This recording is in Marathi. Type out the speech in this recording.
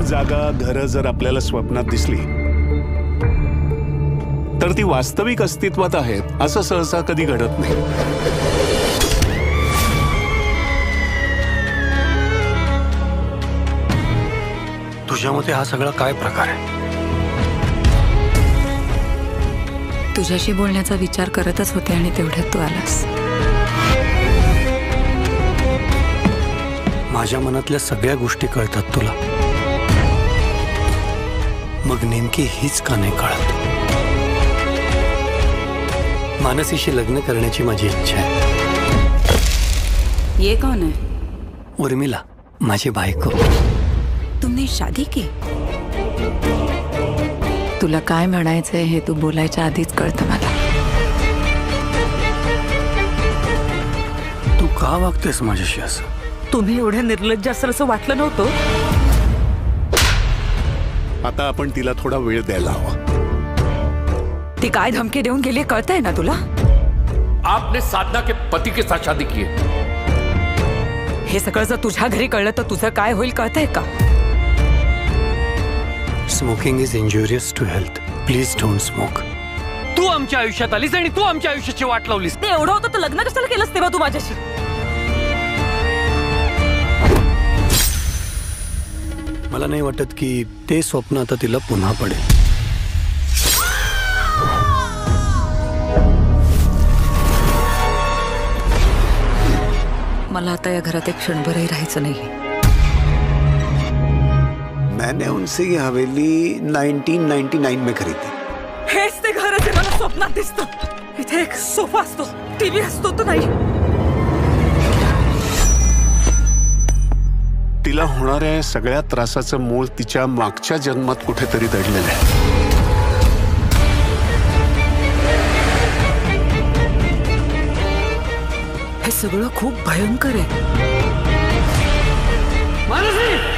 जागा घरं जर आपल्याला स्वप्नात दिसली तर ती वास्तविक अस्तित्वात आहेत असं सहसा कधी घडत नाही. तुझ्या मते हा सगळा काय प्रकार आहे? तुझ्याशी बोलण्याचा विचार करतच होते आणि तेवढ्यात तू आलास. माझ्या मनातल्या सगळ्या गोष्टी कळतात तुला, मग नेमकी हीच का नाही कळत? मानसीशी लग्न करण्याची माझी इच्छा आहे. ये कौन है? उर्मिला, माझी बायको. तुमने शादी की? तुला काय म्हणायचंय हे तू बोलायच्या आधीच कळतं मला. तू का वागतेस माझ्याशी असं? तुम्ही एवढ्या निर्लज्ज असं वाटलं नव्हतं. आता आपण तिला थोडा वेळ द्यायला हवा. ती काय धमकी देऊन गेली कळतंय ना तुला? आपने साधना के पति के साथ शादी की है. हे सगळं जर तुझ्या घरी कळलं तर तुझं काय होईल कळतंय का? Smoking is injurious to health. Please don't smoke. तू आमच्या आयुष्यात आलीस आणि तू आमच्या आयुष्याची वाट लावलीस. ते एवढं होतं तर लग्न कशाला केलंस तेव्हा तू माझ्याशी? मला नाही वाटत की ते स्वप्न आता तिला पुन्हा पडेल. मला आता या घरात एक क्षणभरही राहायचं नाही. मैंने उनसे ये हवेली 1999 में खरीदी. हेच ते घर आहे जे मला स्वप्नात दिसतं. इथे एक सोफा असतो, टीव्ही असतो तर नाही. तिला होणाऱ्या या सगळ्या त्रासाचं मूळ तिच्या मागच्या जन्मात कुठेतरी दडलेलं आहे. हे सगळं खूप भयंकर आहे. मानसी!